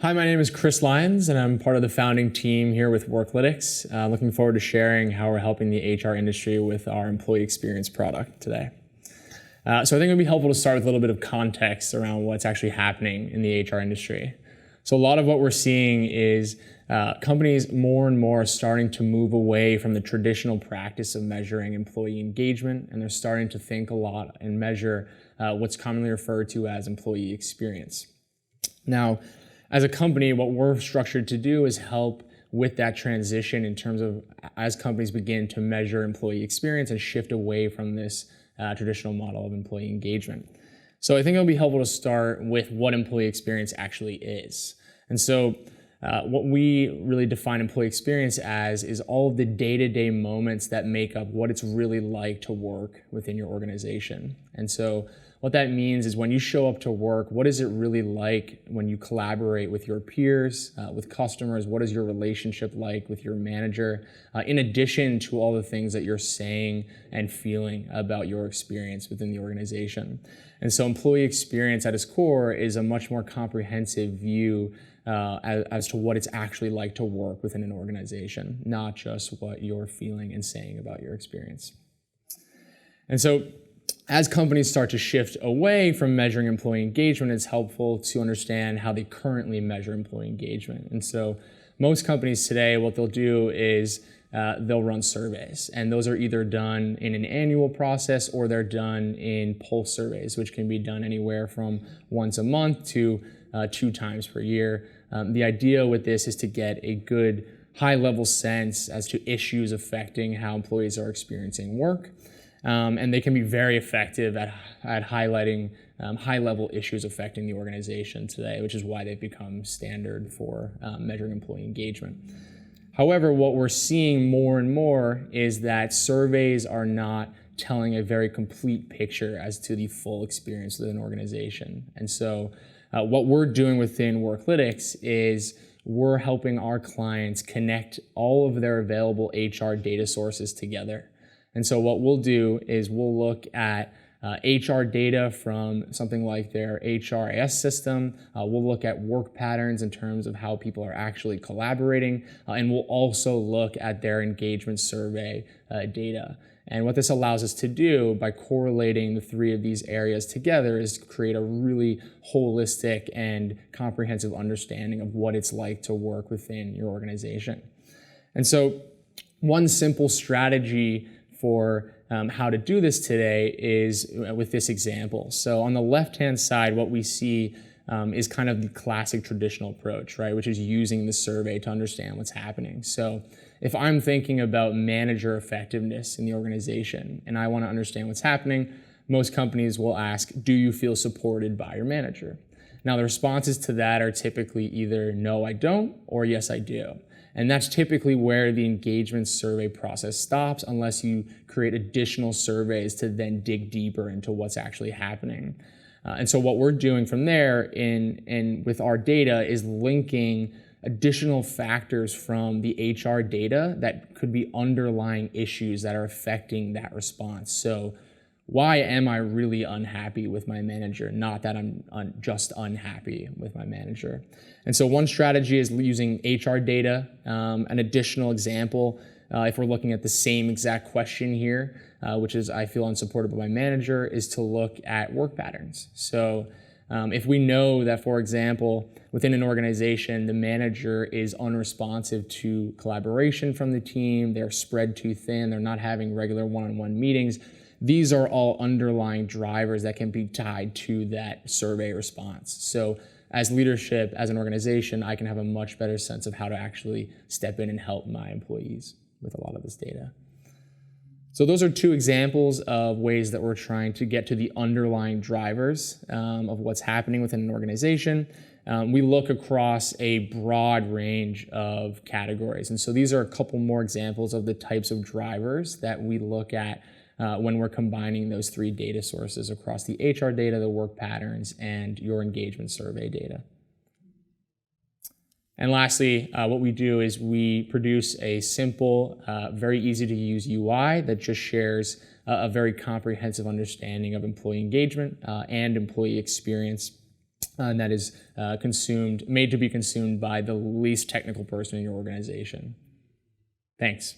Hi, my name is Chris Lyons, and I'm part of the founding team here with Worklytics. Looking forward to sharing how we're helping the HR industry with our employee experience product today. So I think it would be helpful to start with a little bit of context around what's actually happening in the HR industry. So a lot of what we're seeing is companies more and more are starting to move away from the traditional practice of measuring employee engagement, and they're starting to think a lot and measure what's commonly referred to as employee experience. Now, as a company, what we're structured to do is help with that transition in terms of as companies begin to measure employee experience and shift away from this traditional model of employee engagement. So I think it'll be helpful to start with what employee experience actually is. And so what we really define employee experience as is all of the day-to-day moments that make up what it's really like to work within your organization. And so what that means is when you show up to work, what is it really like when you collaborate with your peers, with customers? What is your relationship like with your manager? In addition to all the things that you're saying and feeling about your experience within the organization. And so employee experience at its core is a much more comprehensive view as to what it's actually like to work within an organization, not just what you're feeling and saying about your experience. And so as companies start to shift away from measuring employee engagement, it's helpful to understand how they currently measure employee engagement. And so most companies today, what they'll do is they'll run surveys. And those are either done in an annual process or they're done in pulse surveys, which can be done anywhere from once a month to 2 times per year. The idea with this is to get a good high-level sense as to issues affecting how employees are experiencing work. And they can be very effective at highlighting high-level issues affecting the organization today, which is why they've become standard for measuring employee engagement. However, what we're seeing more and more is that surveys are not telling a very complete picture as to the full experience of an organization. And so what we're doing within Worklytics is we're helping our clients connect all of their available HR data sources together. And so what we'll do is we'll look at HR data from something like their HRIS system. We'll look at work patterns in terms of how people are actually collaborating. And we'll also look at their engagement survey data. And what this allows us to do by correlating the 3 of these areas together is create a really holistic and comprehensive understanding of what it's like to work within your organization. And so one simple strategy for how to do this today is with this example. So on the left-hand side, what we see is kind of the classic traditional approach, right, which is using the survey to understand what's happening. So if I'm thinking about manager effectiveness in the organization and I want to understand what's happening, most companies will ask, do you feel supported by your manager? Now, the responses to that are typically either no, I don't, or yes, I do. And that's typically where the engagement survey process stops unless you create additional surveys to then dig deeper into what's actually happening. And so what we're doing from there with our data is linking additional factors from the HR data that could be underlying issues that are affecting that response. So why am I really unhappy with my manager? Not that I'm just unhappy with my manager. And so one strategy is using HR data. An additional example, if we're looking at the same exact question here, which is I feel unsupported by my manager, is to look at work patterns. So if we know that, for example, within an organization, the manager is unresponsive to collaboration from the team, they're spread too thin, they're not having regular one-on-one meetings, these are all underlying drivers that can be tied to that survey response. So as leadership, as an organization, I can have a much better sense of how to actually step in and help my employees with a lot of this data. So those are 2 examples of ways that we're trying to get to the underlying drivers of what's happening within an organization. We look across a broad range of categories. And so these are a couple more examples of the types of drivers that we look at when we're combining those 3 data sources across the HR data, the work patterns, and your engagement survey data. And lastly, what we do is we produce a simple, very easy to use UI that just shares a very comprehensive understanding of employee engagement and employee experience. and that is made to be consumed by the least technical person in your organization. Thanks.